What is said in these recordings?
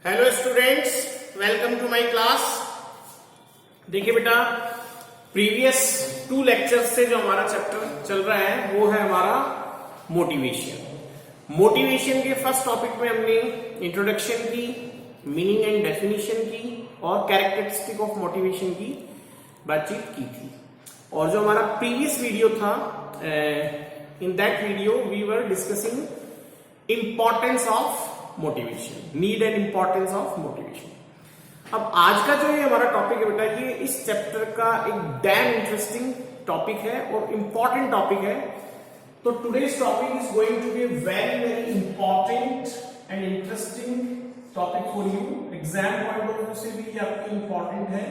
Hello students, welcome to my class. देखिए बेटा, previous 2 lectures से जो हमारा चैप्टर चल रहा है वो है हमारा मोटिवेशन। मोटिवेशन के फर्स्ट टॉपिक में हमने इंट्रोडक्शन की, मीनिंग एंड डेफिनेशन की और कैरेक्टरिस्टिक ऑफ मोटिवेशन की बातचीत की थी। और जो हमारा प्रीवियस वीडियो था, in that video we were discussing importance of motivation, need and importance of motivation. अब आज का जो ये हमारा टॉपिक है बेटा, ये इस चैप्टर का एक डैम इंटरेस्टिंग टॉपिक है और इंपॉर्टेंट टॉपिक है। तो today's topic is going to be very very important and interesting topic for you. Exam point of view से भी ये आपके इंपॉर्टेंट है।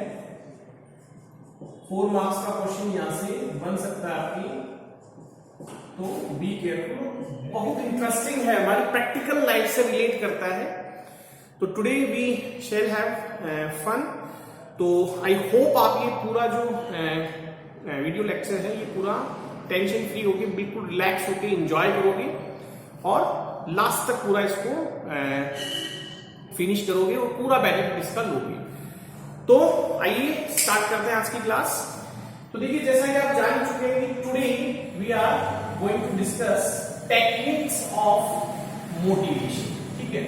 4 मार्क्स का क्वेश्चन यहां से बन सकता है आपकी, तो बी केयरफुल। बहुत इंटरेस्टिंग है, हमारी प्रैक्टिकल लाइफ से रिलेट करता है। तो today we shall have fun. तो आई होप आप ये पूरा जो वीडियो लेक्चर है ये पूरा टेंशन फ्री होके, बिल्कुल रिलैक्स होके एंजॉय करोगे और लास्ट तक पूरा इसको फिनिश करोगे और पूरा बेनिफिट इसका लोगे। तो आइए स्टार्ट करते हैं आज की क्लास। तो देखिए, जैसा कि आप जान चुके हैं कि today we are going to discuss techniques of motivation, ठीक है।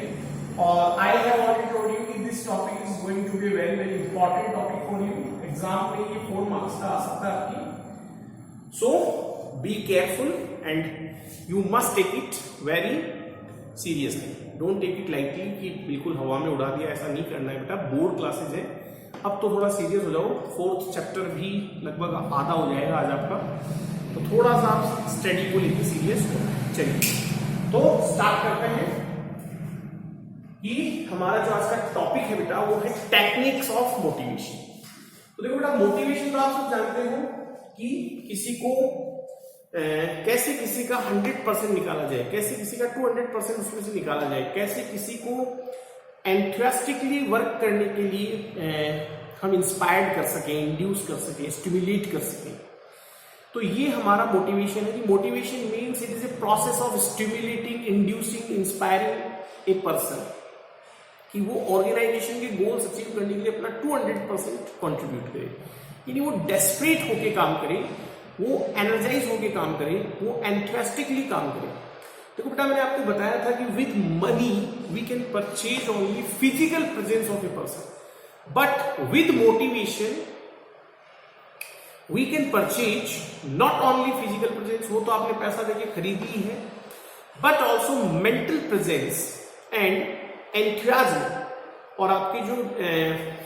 और I have already told you कि this topic is going to be very very important topic for you. Exam में ये 4 मार्क्स का आ सकता है आपकी। So be careful and you must take it very seriously. Don't take it lightly कि बिल्कुल हवा में उड़ा दिया, ऐसा नहीं करना है बेटा। बोर्ड क्लासेज है, अब तो थोड़ा सीरियस हो जाओ। 4th चैप्टर भी लगभग आधा हो जाएगा आज आपका, तो थोड़ा सा आप स्टडी को लेकर सीरियस हो। चलिए तो स्टार्ट करते हैं कि हमारा जो आज का टॉपिक है बेटा वो है टेक्निक्स ऑफ मोटिवेशन। तो देखो बेटा, मोटिवेशन तो आप सब जानते हो कि किसी को कैसे किसी का 100% निकाला जाए, कैसे किसी का 200% उसमें से निकाला जाए, कैसे किसी को एंथुसियास्टिकली वर्क करने के लिए हम इंस्पायर्ड कर सकें, इंड्यूस कर सकें, स्टिमुलेट कर सकें। तो ये हमारा मोटिवेशन है कि motivation means it is a process of stimulating, inducing, inspiring a person कि वो ऑर्गेनाइजेशन के गोल्स अचीव करने के लिए अपना 200% कंट्रीब्यूट करे। यानी वो डेस्परेट होके काम करे, वो एनर्जाइज होके काम करे, वो एंथुसियास्टिकली काम करे। देखो बेटा, मैंने आपको बताया था कि with money we can purchase only physical presence of a person, but with motivation we can purchase not only physical presence, वो तो आपने पैसा देके खरीदी ही है, but also mental presence and enthusiasm. और आपकी जो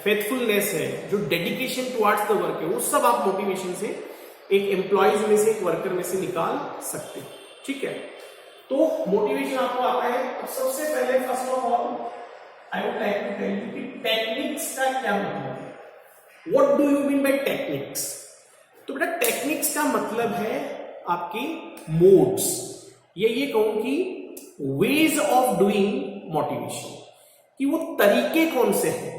फेथफुलनेस है, जो डेडिकेशन टुवर्ड्स द वर्क है, वो सब आप मोटिवेशन से, एक एम्प्लॉयज में से, एक वर्कर में से निकाल सकते हैं, ठीक है। तो मोटिवेशन आपको आता है। अब सबसे पहले first of all I would like to tell you कि टेक्निक्स का क्या मतलब है। What do you mean by techniques? तो बेटा, टेक्निक्स का मतलब है आपके मोड्स, या ये कहूं कि वेज ऑफ डूइंग मोटिवेशन, कि वो तरीके कौन से हैं।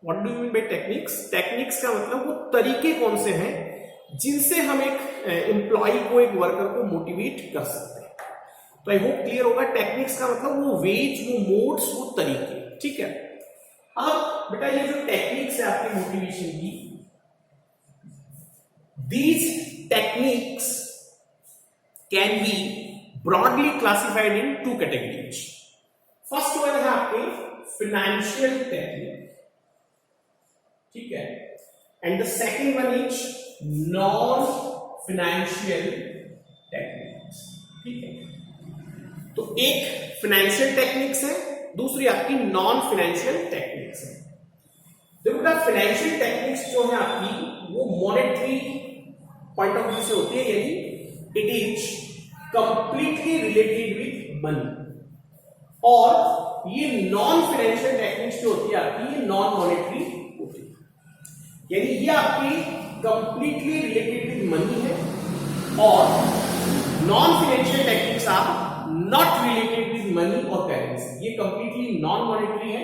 What do you mean by techniques? Techniques का मतलब वो तरीके कौन से हैं जिनसे हम एक एम्प्लॉय को, एक वर्कर को मोटिवेट कर सकते हैं। तो आई होप क्लियर होगा। टेक्निक्स का मतलब वो वेज, वो मोड्स, वो तरीके, ठीक है। अब बेटा, ये जो टेक्निक्स है आपके मोटिवेशन की, these techniques can be broadly classified in 2 categories. First one है आपके financial technique, ठीक है, and the second one is non-financial techniques, ठीक है। तो एक financial techniques है, दूसरी आपकी non-financial techniques है। देखो बेटा, financial techniques जो है आपकी वो monetary पॉइंट ऑफ व्यू से होती है, यानी it is completely related with money. और ये नॉन फाइनेंशियल टेक्निक्स जो होती है आपकी, ये नॉन मॉनेटरी होती है, यानी ये आपकी कंप्लीटली रिलेटेड विथ मनी है। और non financial techniques are not related with money और करेंसी, ये कंप्लीटली नॉन मॉनेटरी है।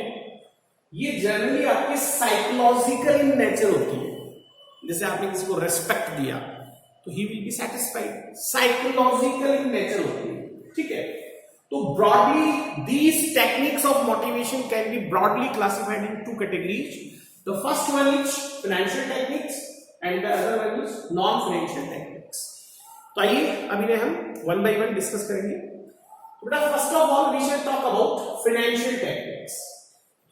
ये जनरली आपके साइकोलॉजिकल इन नेचर होती है। जैसे आपने किसी को रेस्पेक्ट दिया तो he will be satisfied, psychological in nature होती है, ठीक है। तो broadly these techniques of motivation can be broadly classified in two categories. The first one is financial techniques and the other one is non-financial techniques. तो आइए अभी ने हम वन बाय वन डिस्कस करेंगे। बेटा first of all we shall talk about financial techniques.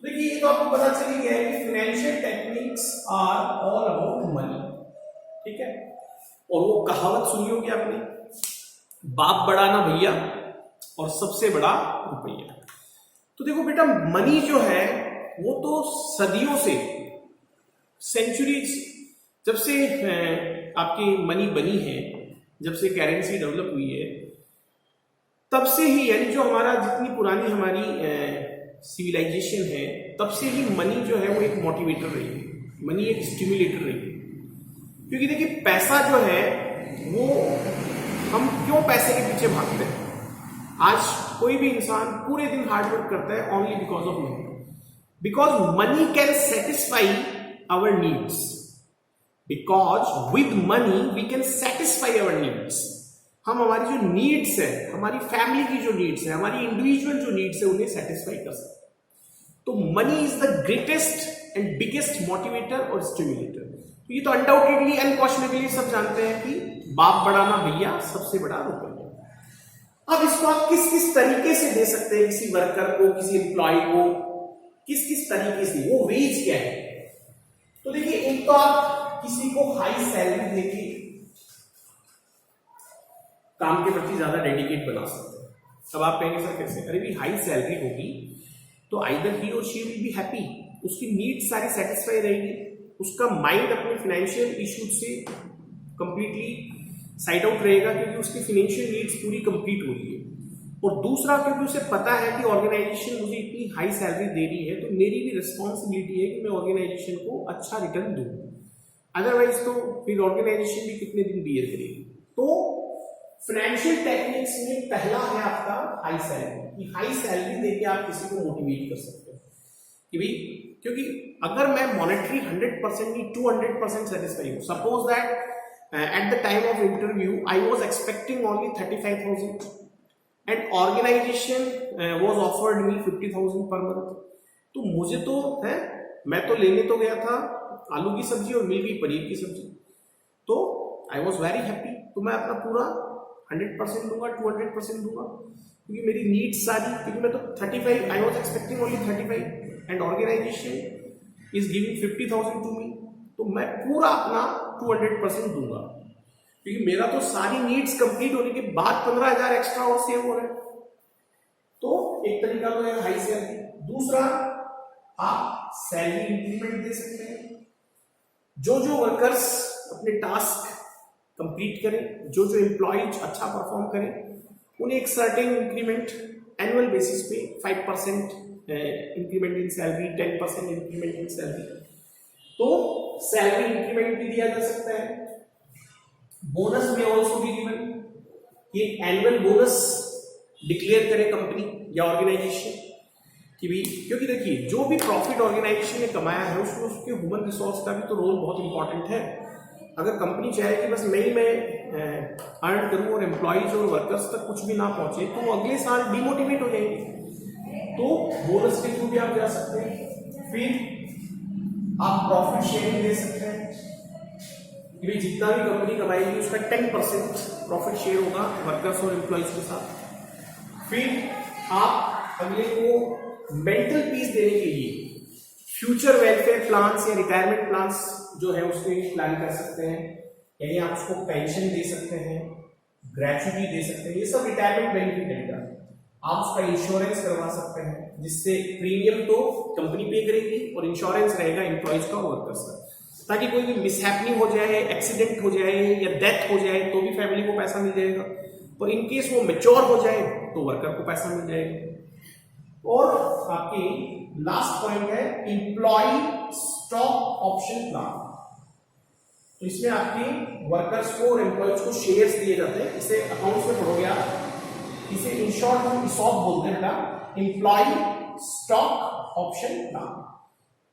देखिए ये तो आपको पता चल गया है कि financial techniques are all about money, ठीक है। और वो कहावत सुनी होगी आपने, बाप बड़ा ना भैया और सबसे बड़ा रुपया। तो देखो बेटा मनी जो है वो तो सदियों से, सेंचुरीज जब से आपकी मनी बनी है, जब से करेंसी डेवलप हुई है तब से ही, यानी जो हमारा जितनी पुरानी हमारी सिविलाइजेशन है तब से ही मनी जो है वो एक मोटिवेटर रही है, मनी एक स्टिमुलेटर रही है। क्योंकि देखिए पैसा जो है वो, हम क्यों पैसे के पीछे भागते हैं? आज कोई भी इंसान पूरे दिन हार्डवर्क करता है only because of money, because money can satisfy our needs, because with money we can satisfy our needs. हम हमारी जो नीड्स है, हमारी फैमिली की जो नीड्स है, हमारी इंडिविजुअल जो नीड्स है उन्हें सेटिस्फाई कर सकते हैं। तो money is the greatest and biggest motivator और स्टिमुलेटर। तो ये तो अनडाउटेडली अनक्वेश्चनेबली सब जानते हैं कि बाप बड़ा ना भैया सबसे बड़ा रुपया। अब इसको आप किस किस तरीके से दे सकते हैं किसी वर्कर को, किसी एम्प्लॉय को, किस किस तरीके से, वो वेज क्या है? तो देखिए एक तो आप किसी को हाई सैलरी देके काम के प्रति ज्यादा डेडिकेट बना सकते हैं। अब आप कहेंगे सर कैसे? अरे भी हाई सैलरी होगी तो आइदर ही और शी विल बी हैप्पी, उसकी नीड्स सारी सेटिस्फाई रहेगी, उसका माइंड अपने फाइनेंशियल इश्यूज से कंप्लीटली साइड आउट रहेगा क्योंकि उसकी फाइनेंशियल नीड्स पूरी कंप्लीट हो रही है। और दूसरा क्योंकि उसे पता है कि ऑर्गेनाइजेशन मुझे इतनी हाई सैलरी दे रही है तो मेरी भी रिस्पॉन्सिबिलिटी है कि मैं ऑर्गेनाइजेशन को अच्छा रिटर्न दूं, अदरवाइज तो फिर ऑर्गेनाइजेशन भी कितने दिन बियर करेगी। तो फाइनेंशियल टेक्निक्स में पहला है आपका हाई सैलरी, कि हाई सैलरी देके आप किसी को मोटिवेट कर सकते हो कि भाई, क्योंकि अगर मैं मॉनेटरी 100% नहीं 200% सेटिस्फाई हूं, suppose that at the time of interview I was expecting only 35,000 and organization was offered me 50,000 per month। तो मुझे तो है, मैं तो लेने तो गया था आलू की सब्जी और मिल गई पनीर की सब्जी, तो I was very happy। तो मैं अपना पूरा 100% दूंगा, 200% दूंगा, क्योंकि मेरी नीड्स सारी, क्योंकि मैं तो 35, I was expecting only 35 and organization is giving 50,000 to me, तो मैं पूरा अपना 200% दूंगा, क्योंकि मेरा तो सारी नीड्स कंप्लीट होने के बाद 15,000 एक्स्ट्रा और सेव हो रहा है। तो एक तरीका तो है हाई सैलरी। दूसरा, आप सैलरी इंक्रीमेंट दे सकते हैं। जो जो वर्कर्स अपने टास्क कंप्लीट करें, जो जो एम्प्लॉयज अच्छा परफॉर्म करें, उन्हें एक सर्टेन इंक्रीमेंट एनुअल बेसिस पे 5% increment in salary, 10% increment in salary, तो सैलरी इंक्रीमेंट भी दिया जा सकता है। बोनस में ऑल्सो भी गिवन, ये एनुअल बोनस डिक्लेयर करे कंपनी या ऑर्गेनाइजेशन कि भी, क्योंकि देखिए जो भी प्रॉफिट ऑर्गेनाइजेशन ने कमाया है उसमें उसके ह्यूमन रिसोर्स का भी तो रोल बहुत इंपॉर्टेंट है। अगर कंपनी चाहे कि बस मैं अर्न करूं और एम्प्लॉयज और वर्कर्स तक कुछ भी ना पहुंचे तो वो अगले साल डिमोटिवेट हो जाएंगे। तो बोनस के थ्रू भी आप जा सकते हैं। फिर आप प्रॉफिट शेयरिंग दे सकते हैं कि भाई जितना भी कंपनी कमाएगी उसका 10% प्रॉफिट शेयर होगा वर्कर्स और एम्प्लॉयज के साथ। फिर आप अगले को मेंटल पीस देने के लिए फ्यूचर वेलफेयर प्लान्स या रिटायरमेंट प्लान्स जो है उसमें प्लान कर सकते हैं, यानी आप उसको पेंशन दे सकते हैं, ग्रेचुटी दे सकते हैं, ये सब रिटायरमेंट बेनिफिट रहेगा। आप उसका इंश्योरेंस करवा सकते हैं जिससे प्रीमियम तो कंपनी पे करेगी और इंश्योरेंस रहेगा एम्प्लॉयज का और वर्कर्स का, ताकि कोई भी मिसहैपनिंग हो जाए, एक्सीडेंट हो जाए या डेथ हो जाए तो भी फैमिली को पैसा मिल जाएगा, और इनकेस वो मैच्योर हो जाए तो वर्कर को पैसा मिल जाएगा। और आपकी लास्ट पॉइंट है एम्प्लॉय स्टॉक ऑप्शन प्लान। तो इसमें आपके वर्कर्स को और एम्प्लॉयज को शेयर्स दिए जाते हैं, इसे अकाउंट्स में पढ़ोगे आप, इसे इन शॉर्ट हम ESOP बोलते हैं बेटा, employee stock option plan.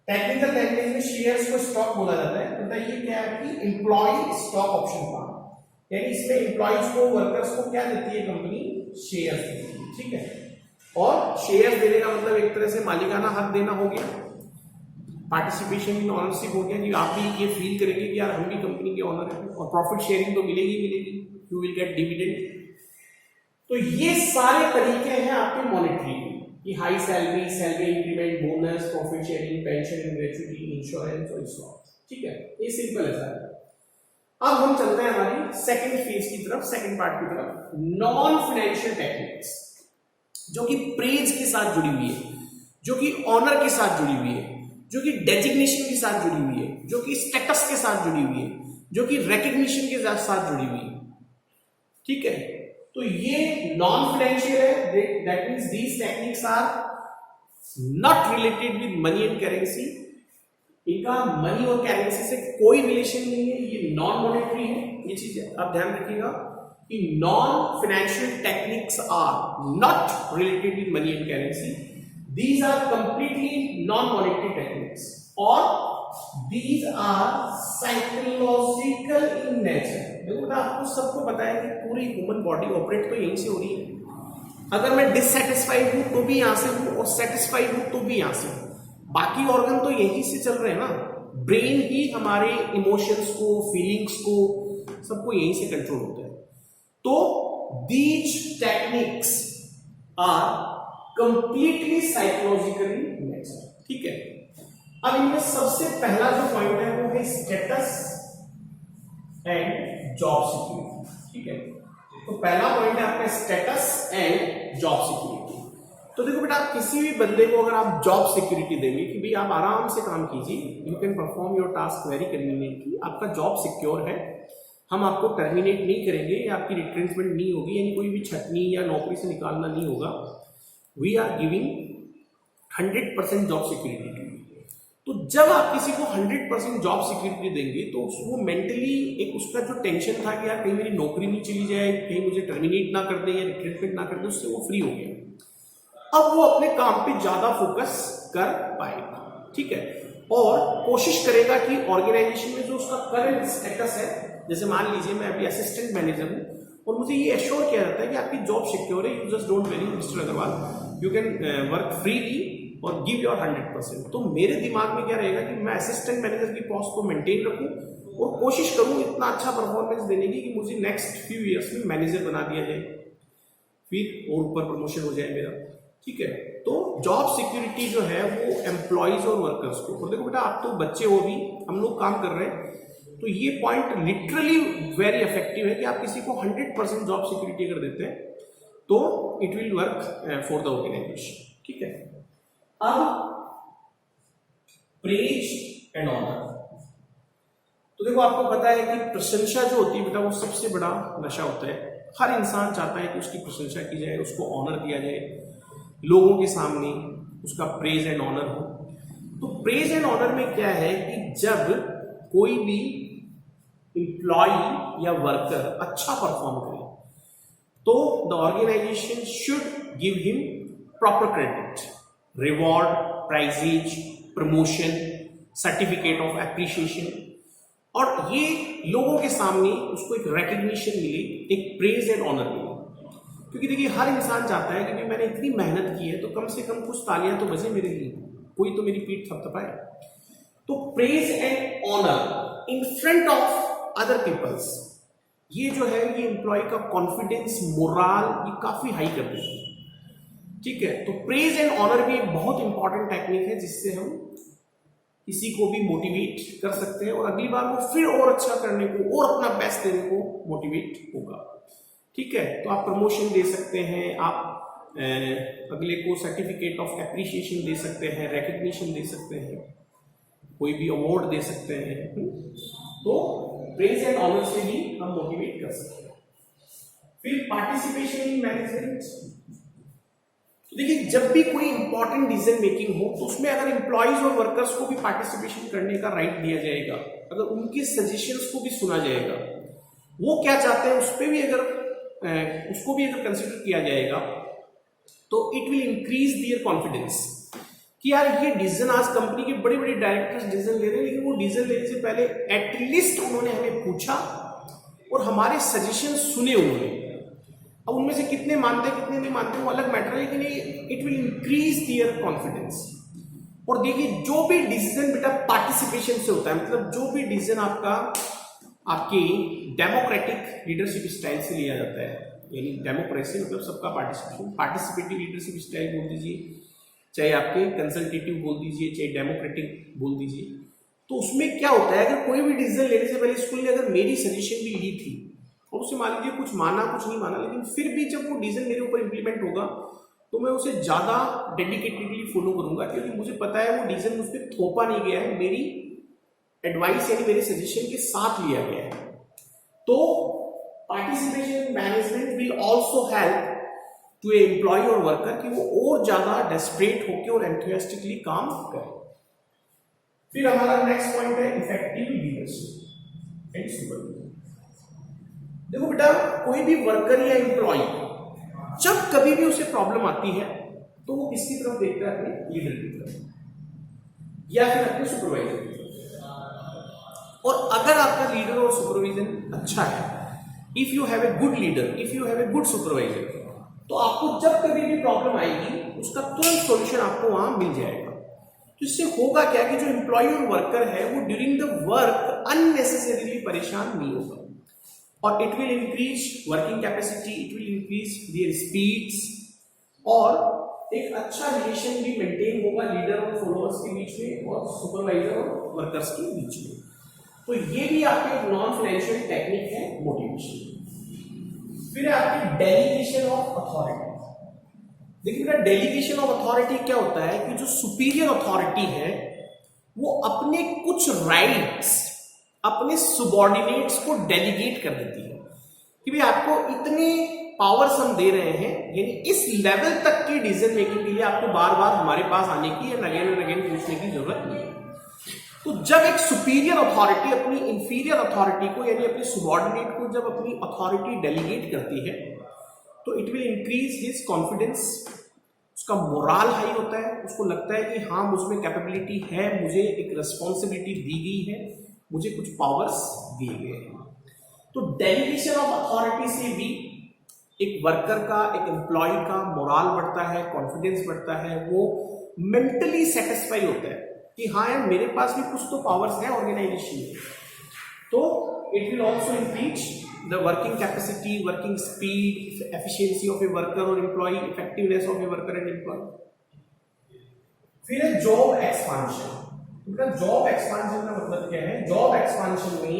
Technical language में शेयर्स को स्टॉक बोला जाता है, बताइए क्या है कि एम्प्लॉय स्टॉक ऑप्शन प्लान, यानी इसमें एम्प्लॉयज को वर्कर्स को क्या देती है कंपनी, शेयर देंगे, ठीक है। और शेयर देने का मतलब एक तरह से मालिकाना हक देना हो गया, पार्टिसिपेशन इन ऑनरशिप हो गया कि आप भी ये फील करेंगे कि यार हम भी कंपनी के ऑनर हैं, और प्रॉफिट शेयरिंग तो मिलेगी, यू विल गेट डिविडेंड। तो ये सारे तरीके हैं आपके मॉनेटरी की, high salary, salary increment, bonus, profit sharing, pension, gratuity, insurance और स्टॉक, ठीक है। ये सिंपल है सारा। अब हम चलते हैं हमारी सेकंड फेज की तरफ, सेकंड पार्ट की तरफ, नॉन फाइनेंशियल टेक्निक्स, जो कि प्रेज के साथ जुड़ी हुई है, जो कि ऑनर के साथ जुड़ी हुई है, जो कि डेजिग्नेशन के साथ जुड़ी हुई है, जो कि स्टेटस के साथ जुड़ी हुई है, जो कि रिकग्निशन के साथ जुड़ी हुई है, ठीक है। तो ये नॉन फाइनेंशियल है, that means these techniques are not related with money and currency, इनका मनी और करेंसी से कोई रिलेशन नहीं है, ये नॉन मॉनेटरी है। ये चीज आप ध्यान रखिएगा कि non financial techniques are not related with money and currency, these are completely non-monetary techniques, or these are psychological in nature। देखो बेटा, आपको सबको पता है कि पूरी ह्यूमन बॉडी ऑपरेट तो यहीं से हो रही है। अगर मैं डिससेटिस्फाइड हूं तो भी यहां से हूं, और सेटिस्फाइड हूं तो भी यहां से हूं, बाकी ऑर्गन तो यहीं से चल रहे हैं ना। ब्रेन ही हमारे इमोशंस को, फीलिंग्स को, सबको यहीं से कंट्रोल होता है। तो these techniques are completely psychologically nature, ठीक है। अब इनमें सबसे पहला जो पॉइंट है वो है स्टेटस एंड जॉब सिक्योरिटी, ठीक है। तो पहला पॉइंट है आपका स्टेटस एंड जॉब सिक्योरिटी। तो देखो बेटा, किसी भी बंदे को अगर आप जॉब सिक्योरिटी देंगे कि भाई आप आराम से काम कीजिए, you can perform your task very conveniently, आपका जॉब सिक्योर है, हम आपको टर्मिनेट नहीं करेंगे, आपकी रिट्रेंचमेंट नहीं होगी, यानी कोई भी छटनी या नौकरी से निकालना नहीं होगा, We are giving 100% job security. तो जब आप किसी को 100% जॉब सिक्योरिटी देंगे तो उसको मेंटली एक उसका जो टेंशन था कि यार कहीं मेरी नौकरी नहीं चली जाए, कहीं मुझे टर्मिनेट ना कर दे या रिक्रूटमेंट ना कर दे, उससे वो फ्री हो गया। अब वो अपने काम पे ज्यादा फोकस कर पाएगा, ठीक है। और कोशिश करेगा कि ऑर्गेनाइजेशन में जो उसका करंट स्टेटस है, जैसे मान लीजिए मैं अभी असिस्टेंट मैनेजर हूँ और मुझे ये एश्योर किया जाता है कि आपकी जॉब सिक्योर है, you just don't worry mister Agarwal, you can work freely और गिव योर 100%। तो मेरे दिमाग में क्या रहेगा कि मैं असिस्टेंट मैनेजर की पोस्ट को मेंटेन रखूं और कोशिश करूं इतना अच्छा परफॉर्मेंस देने की कि मुझे नेक्स्ट फ्यू ईयर्स में मैनेजर बना दिया जाए, फिर और ऊपर प्रमोशन हो जाए मेरा, ठीक है। तो जॉब सिक्योरिटी जो है वो एम्प्लॉयज और वर्कर्स को, और देखो बेटा आप तो बच्चे हो भी, हम लोग काम कर रहे हैं, तो ये पॉइंट लिटरली वेरी इफेक्टिव है कि आप किसी को 100% जॉब सिक्योरिटी अगर देते हैं तो it will work for the organization, ठीक है। अब प्रेज एंड ऑनर, तो देखो आपको पता है कि प्रशंसा जो होती है बेटा वो सबसे बड़ा नशा होता है। हर इंसान चाहता है कि उसकी प्रशंसा की जाए, उसको ऑनर दिया जाए, लोगों के सामने उसका प्रेज एंड ऑनर हो। तो प्रेज एंड ऑनर में क्या है कि जब कोई भी एम्प्लॉय या वर्कर अच्छा परफॉर्म करे तो the organization should give him proper credit, reward, prizes, promotion, certificate of appreciation, और ये लोगों के सामने उसको एक रिकग्निशन मिले, एक प्रेज एंड ऑनर मिले। क्योंकि देखिए हर इंसान चाहता है कि मैंने इतनी मेहनत की है तो कम से कम कुछ तालियां तो बजे मेरे लिए, कोई तो मेरी पीठ थपथपाए। तो praise and honour in front of other peoples, ये जो है ये एम्प्लॉय का कॉन्फिडेंस, मोराल ये काफी हाई कर देती है, ठीक है। तो प्रेज एंड ऑनर भी एक बहुत इंपॉर्टेंट टेक्निक है जिससे हम किसी को भी मोटिवेट कर सकते हैं और अगली बार वो फिर और अच्छा करने को और अपना बेस्ट देने को मोटिवेट होगा, ठीक है। तो आप प्रमोशन दे सकते हैं, आप अगले को सर्टिफिकेट ऑफ एप्रिसिएशन दे सकते हैं, रिकग्निशन दे सकते हैं, कोई भी अवार्ड दे सकते हैं। तो प्रेज एंड ऑनर से भी हम मोटिवेट कर सकते हैं। फिर पार्टिसिपेशन इन मैनेजमेंट, तो देखिए जब भी कोई इंपॉर्टेंट डिसीजन मेकिंग हो तो उसमें अगर एम्प्लॉयज और वर्कर्स को भी पार्टिसिपेशन करने का राइट दिया जाएगा, अगर उनके सजेशंस को भी सुना जाएगा, वो क्या चाहते हैं उस पर भी अगर उसको भी अगर कंसिडर किया जाएगा तो it will increase their confidence कि यार ये डिसीजन, आज कंपनी के बड़े बड़े डायरेक्टर्स डिसीजन ले रहे हैं लेकिन वो डिसीजन लेने से पहले एटलीस्ट उन्होंने हमें पूछा और हमारे सजेशन सुने उन्होंने। अब उनमें से कितने मानते हैं कितने नहीं मानते वो अलग मैटर है, लेकिन it will increase their confidence. और देखिए जो भी डिसीजन बेटा पार्टिसिपेशन से होता है, मतलब जो भी डिसीजन आपका आपकी डेमोक्रेटिक लीडरशिप स्टाइल से लिया जाता है, यानी डेमोक्रेसी मतलब सबका पार्टिसिपेशन, पार्टिसिपेटिव लीडरशिप स्टाइल बोल दीजिए, चाहे आपके कंसल्टेटिव बोल दीजिए, चाहे डेमोक्रेटिक बोल दीजिए, तो उसमें क्या होता है, अगर कोई भी डिसीजन लेने से पहले स्कूल ने अगर मेरी सजेशन भी ली थी और उसे मान लीजिए कुछ माना कुछ नहीं माना, लेकिन फिर भी जब वो डिसीजन मेरे ऊपर इंप्लीमेंट होगा तो मैं उसे ज्यादा डेडिकेटेडली फॉलो करूंगा, क्योंकि मुझे पता है वो डिसीजन मुझ पर थोपा नहीं गया है, मेरी एडवाइस यानी मेरे सजेशन के साथ लिया गया है। तो participation management will also help to a employee और वर्कर कि वो और ज्यादा डेस्परेट होकर और एंथुसियास्टिकली काम करे। फिर हमारा नेक्स्ट पॉइंट है इफेक्टिव लीडरशिप एंड सुपरविजन। देखो बेटा, कोई भी वर्कर या एम्प्लॉय जब कभी भी उसे प्रॉब्लम आती है तो वो किसकी तरफ देखता है, अपने लीडर की तरफ या फिर अपने सुपरवाइजर की तरफ। और अगर आपका लीडर और सुपरविजन अच्छा है, if you have a good leader, if you have a good supervisor, तो आपको जब कभी भी प्रॉब्लम आएगी उसका तुरंत सॉल्यूशन आपको वहां मिल जाएगा। तो इससे होगा क्या कि जो एम्प्लॉय और वर्कर है वो ड्यूरिंग द वर्क अननेसेसरीली परेशान नहीं होगा, और it will increase working capacity, it will increase their speeds, और एक अच्छा रिलेशन भी मेंटेन होगा लीडर और फॉलोअर्स के बीच में और सुपरवाइजर और वर्कर्स के बीच में। तो ये भी आपके एक नॉन फाइनेंशियल टेक्निक है मोटिवेशन। फिर आपकी डेलीगेशन ऑफ अथॉरिटी। देखिए बेटा, डेलीगेशन ऑफ अथॉरिटी क्या होता है कि जो सुपीरियर अथॉरिटी है वो अपने कुछ राइट्स अपने सुबॉर्डिनेट्स को डेलीगेट कर देती है कि भाई आपको इतने पावर्स हम दे रहे हैं, यानी इस लेवल तक की डिसीजन मेकिंग के लिए आपको बार बार हमारे पास आने की या अगेन एंड अगेन पूछने की जरूरत नहीं है। तो जब एक सुपीरियर अथॉरिटी अपनी इंफीरियर अथॉरिटी को यानी अपने सुबॉर्डिनेट को जब अपनी अथॉरिटी डेलीगेट करती है तो it will increase his confidence, उसका मोराल हाई होता है, उसको लगता है कि हाँ मुझमें कैपेबिलिटी है, मुझे एक रिस्पॉन्सिबिलिटी दी गई है, मुझे कुछ पावर्स दिए गए हैं। तो डेलीगेशन ऑफ अथॉरिटी से भी एक वर्कर का, एक एम्प्लॉय का मोराल बढ़ता है, कॉन्फिडेंस बढ़ता है, वो मेंटली सेटिस्फाई होता है कि हाँ यार मेरे पास भी कुछ तो पावर्स है ऑर्गेनाइजेशन में। तो it will also increase the working capacity, working speed, efficiency of a worker और employ, effectiveness of a worker and employ. फिर है जॉब एक्सपांशन। जॉब एक्सपांशन का मतलब क्या है? जॉब एक्सपांशन में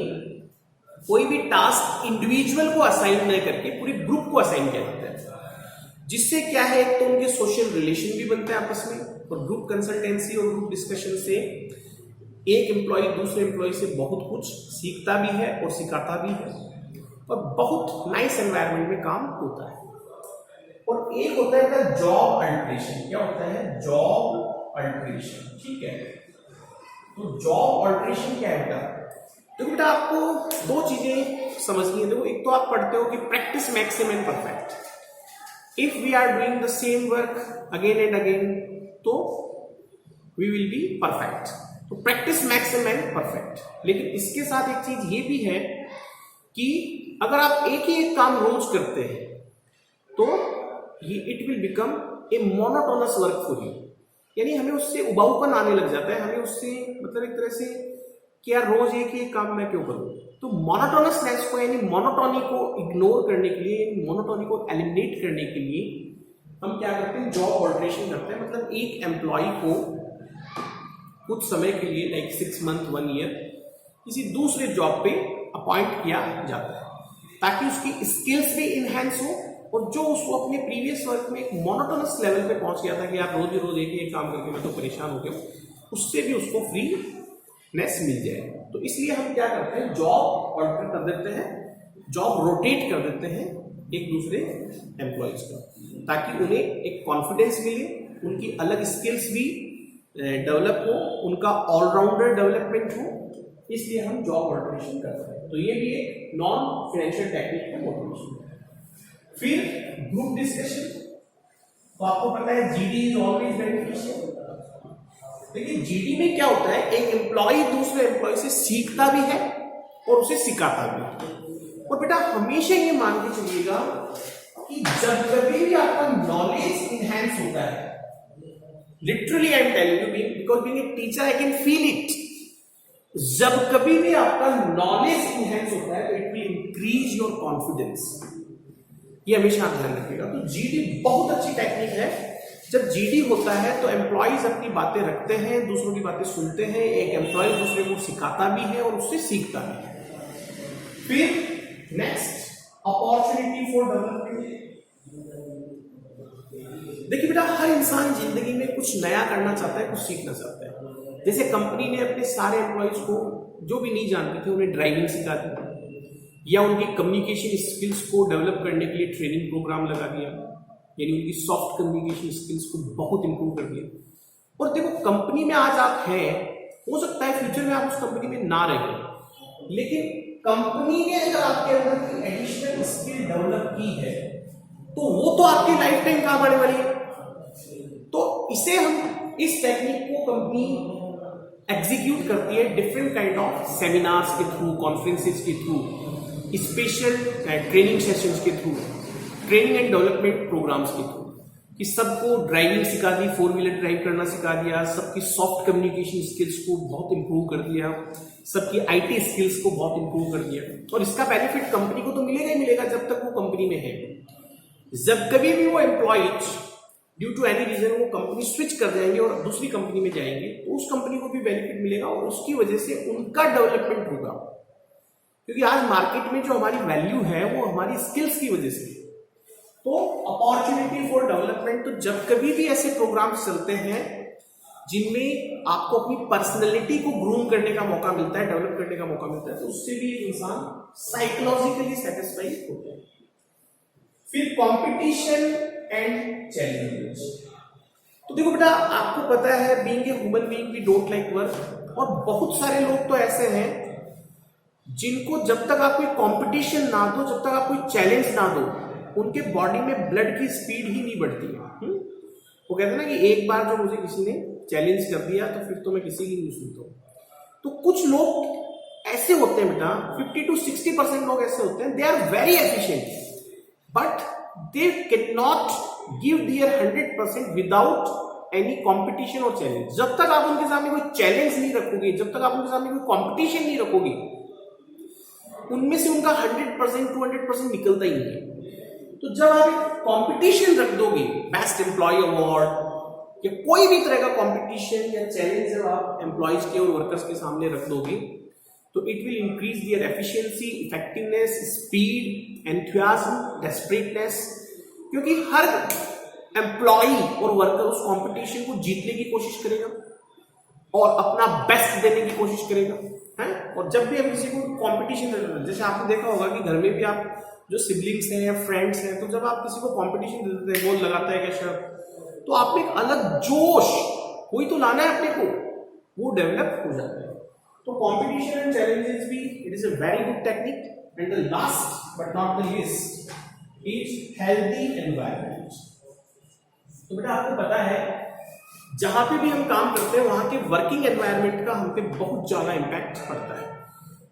कोई भी टास्क इंडिविजुअल को असाइन नहीं करके पूरे ग्रुप को असाइन किया जाता है, जिससे क्या है, एक तो उनके सोशल रिलेशन भी बनते हैं आपस में, और ग्रुप कंसल्टेंसी और ग्रुप डिस्कशन से एक एम्प्लॉय दूसरे एम्प्लॉय से बहुत कुछ सीखता भी है और सिखाता भी है, और बहुत नाइस एनवायरनमेंट में काम होता है। और एक होता है जॉब अल्टरेशन। क्या होता है? Job alteration. ठीक है, तो जॉब अल्टरेशन क्या है बेटा? तो बेटा आपको दो चीजें समझनी है। देखो, एक तो आप पढ़ते हो कि practice makes a man perfect. If we are doing the same work again and again तो वी विल बी परफेक्ट। तो practice makes a man perfect. लेकिन इसके साथ एक चीज ये भी है कि अगर आप एक ही एक काम रोज करते हैं तो ये it will become a monotonous work for you, यानी हमें उससे उबाऊपन आने लग जाता है, हमें उससे मतलब एक तरह से कि यार रोज एक ही काम मैं क्यों करूं। तो मोनोटोनसनेस को यानी मोनोटोनी को इग्नोर करने के लिए, मोनोटोनी को एलिमिनेट करने के लिए हम क्या करते हैं? जॉब ऑल्टरेशन करते हैं। मतलब एक एम्प्लॉय को कुछ समय के लिए लाइक 6 मंथ 1 ईयर किसी दूसरे जॉब पे अपॉइंट किया जाता है ताकि उसकी स्किल्स भी इनहेंस हो, और जो उसको अपने प्रीवियस वर्क में एक मोनोटोनस लेवल पे पहुंच गया था कि आप रोज ही रोज एक ही काम करके मैं तो परेशान हो गया, उससे भी उसको फ्रीनेस मिल जाए। तो इसलिए हम क्या करते हैं? जॉब ऑल्टर कर देते हैं, जॉब रोटेट कर देते हैं एक दूसरे एम्प्लॉयज का, ताकि उन्हें एक कॉन्फिडेंस मिले, उनकी अलग स्किल्स भी डेवलप हो, उनका ऑलराउंडर डेवलपमेंट हो। इसलिए हम जॉब ऑल्टरेशन करते हैं। तो ये भी एक नॉन फाइनेंशियल टेक्निक है मोटिवेशन। फिर ग्रुप डिस्कशन। तो आपको पता है जीडी इज ऑलवेज बेनिफिशियल। लेकिन जीडी में क्या होता है? एक एम्प्लॉय दूसरे एम्प्लॉय से सीखता भी है और उसे सिखाता भी है। और बेटा हमेशा ये मान के चलिएगा कि जब कभी भी आपका नॉलेज इनहैंस होता है, literally I am telling you, because being a teacher I can feel it, जब कभी भी आपका नॉलेज इनहैंस होता है तो it will increase your confidence. ये हमेशा आप ध्यान रखिएगा। तो जीडी बहुत अच्छी टेक्निक है। जब जीडी होता है तो एम्प्लॉयज अपनी बातें रखते हैं, दूसरों की बातें सुनते हैं, एक एम्प्लॉय दूसरे को सिखाता भी है और उससे सीखता भी है। फिर नेक्स्ट, अपॉर्चुनिटी फॉर डेवलपमेंट। देखिए बेटा, हर इंसान जिंदगी में कुछ नया करना चाहता है, कुछ सीखना चाहता है। जैसे कंपनी ने अपने सारे एम्प्लॉयज को जो भी नहीं जानते थे उन्हें ड्राइविंग सिखा दी, या उनकी कम्युनिकेशन स्किल्स को डेवलप करने के लिए ट्रेनिंग प्रोग्राम लगा दिया, यानी उनकी सॉफ्ट कम्युनिकेशन स्किल्स को बहुत इंप्रूव कर दिया। और देखो, कंपनी में आज आप हैं, हो सकता है फ्यूचर में आप उस कंपनी में ना रहे, लेकिन कंपनी ने अगर आपके अंदर की एडिशनल स्किल डेवलप की है तो वो तो आपकी लाइफ टाइम काम आने वाली है। तो इसे हम, इस टेक्निक को कंपनी एग्जीक्यूट करती है डिफरेंट काइंड ऑफ सेमिनार्स के थ्रू, कॉन्फ्रेंसेस के थ्रू, स्पेशल ट्रेनिंग सेशंस के थ्रू, ट्रेनिंग एंड डेवलपमेंट प्रोग्राम्स के थ्रू, कि सबको ड्राइविंग सिखा दी, 4 व्हीलर ड्राइव करना सिखा दिया, सबकी सॉफ्ट कम्युनिकेशन स्किल्स को बहुत इंप्रूव कर दिया, सबकी आईटी स्किल्स को बहुत इंप्रूव कर दिया। और इसका बेनिफिट कंपनी को तो मिलेगा ही मिलेगा जब तक वो कंपनी में है। जब कभी भी वो employees due to any reason वो कंपनी स्विच कर जाएंगे और दूसरी कंपनी में जाएंगे, तो उस कंपनी को भी बेनिफिट मिलेगा और उसकी वजह से उनका डेवलपमेंट होगा। क्योंकि आज मार्केट में जो हमारी वैल्यू है वो हमारी स्किल्स की वजह से। तो अपॉर्चुनिटी फॉर डेवलपमेंट, तो जब कभी भी ऐसे प्रोग्राम्स चलते हैं जिनमें आपको अपनी पर्सनैलिटी को ग्रूम करने का मौका मिलता है, डेवलप करने का मौका मिलता है, तो उससे भी इंसान साइकोलॉजिकली सेटिस्फाइड होता है। फिर कंपटीशन एंड चैलेंजेस। तो देखो बेटा, आपको पता है being a human being we don't like work, और बहुत सारे लोग तो ऐसे हैं जिनको जब तक आप कोई कंपटीशन ना दो, जब तक आप कोई चैलेंज ना दो, उनके बॉडी में ब्लड की स्पीड ही नहीं बढ़ती है। वो कहते हैं ना कि एक बार जो मुझे किसी ने चैलेंज कर दिया तो फिर तो मैं किसी की नहीं सुनता। तो कुछ लोग ऐसे होते हैं बेटा, 50 to 60% लोग ऐसे होते हैं, they are very efficient but they can not give their 100% without any competition और चैलेंज। जब तक आप उनके सामने कोई चैलेंज नहीं रखोगे, जब तक आप उनके सामने कोई कंपटीशन नहीं रखोगे, उनमें से उनका 100% 200% निकलता ही नहीं है। तो जब आप एक कंपटीशन रख दोगे, बेस्ट एम्प्लॉय अवार्ड या कोई भी तरह का कंपटीशन या चैलेंज जब आप एम्प्लॉयज के और वर्कर्स के सामने रख दोगे, तो it will increase their efficiency, effectiveness, speed, enthusiasm, डेस्परेटनेस। क्योंकि हर एम्प्लॉय और वर्कर उस कंपटीशन को जीतने की कोशिश करेगा और अपना बेस्ट देने की कोशिश करेगा, है। और जब भी हम किसी को कंपटीशन, जैसे आपने देखा होगा कि घर में भी आप जो सिबलिंग्स हैं या फ्रेंड्स हैं, तो जब आप किसी को कंपटीशन देते हैं, बॉल लगाता है क्या शर्ट, तो आप एक अलग जोश, कोई तो लाना है अपने को, वो डेवलप हो जाता है। तो कंपटीशन एंड चैलेंजेस भी, it is a very good technique. And the last but not the least is healthy environment. तो बेटा, आपको पता है जहां पे भी हम काम करते हैं वहां के वर्किंग एनवायरनमेंट का हम पे बहुत ज्यादा इंपैक्ट पड़ता है।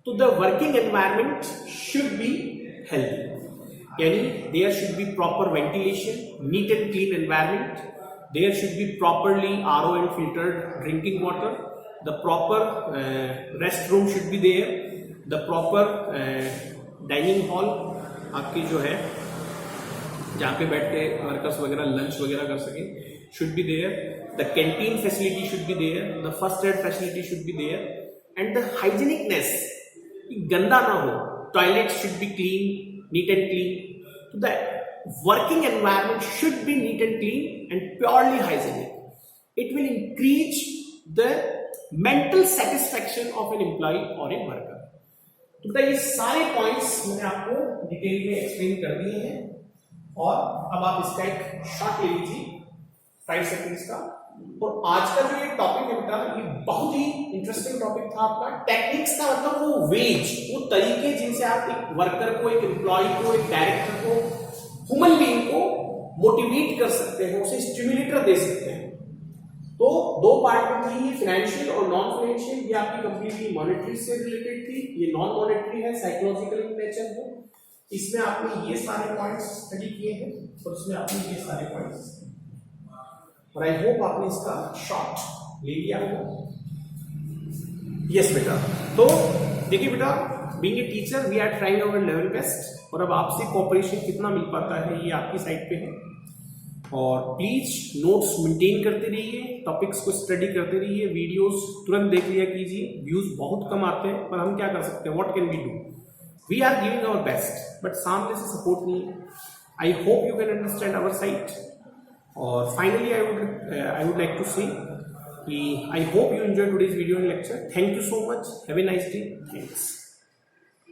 तो the working environment should be healthy, यानी there should be proper ventilation, neat and clean environment, there should be properly RO and filtered drinking water, the proper restroom should be there, the proper dining hall आपकी जो है जहाँ पे बैठ के workers वगैरह lunch वगैरह कर सकें, should be there, the canteen facility should be there, the first aid facility should be there, and the hygienicness, गंदा ना हो, toilets should be clean, neat and clean. So the working environment should be neat and clean and purely hygienic. It will increase the mental satisfaction of an employee or a worker. तो ये सारे points मैंने आपको detail में explain कर दिए हैं, और अब आप इसका एक शॉट ले लीजिए 5 सेकंड्स का। और आज का जो ये टॉपिक है बेटा, ये बहुत ही इंटरेस्टिंग टॉपिक था आपका। टेक्निक्स का मतलब वो वेज, वो तरीके जिनसे आप एक वर्कर को, एक एम्प्लॉय को, एक डायरेक्टर को, ह्यूमन बीइंग को मोटिवेट कर सकते हैं, उसे स्टिमुलेटर दे सकते हैं। तो 2 पार्ट में थी, फाइनेंशियल और नॉन फाइनेंशियल। ये आपकी कंप्लीटली मॉनेटरी से रिलेटेड थी, ये नॉन मॉनेटरी है, साइकोलॉजिकल इन नेचर है। इसमें आपने ये सारे पॉइंट्स स्टडी किए हैं और इसमें आपने ये सारे पॉइंट्स, और आई होप आपने इसका शॉर्ट ले लिया होगा। यस बेटा, तो देखिए बेटा, being a teacher we are trying our level best, और अब आपसे कोऑपरेशन कितना मिल पाता है ये आपकी साइड पे है। और प्लीज नोट्स मेंटेन करते रहिए, टॉपिक्स को स्टडी करते रहिए, वीडियोस तुरंत देख लिया कीजिए। व्यूज बहुत कम आते हैं पर हम क्या कर सकते हैं, what can we do, we are giving our best, but सामने से सपोर्ट नहीं है। I hope you can understand our side. और finally I would like to say I hope you enjoyed today's video and lecture. Thank you so much. Have a nice day. Thanks.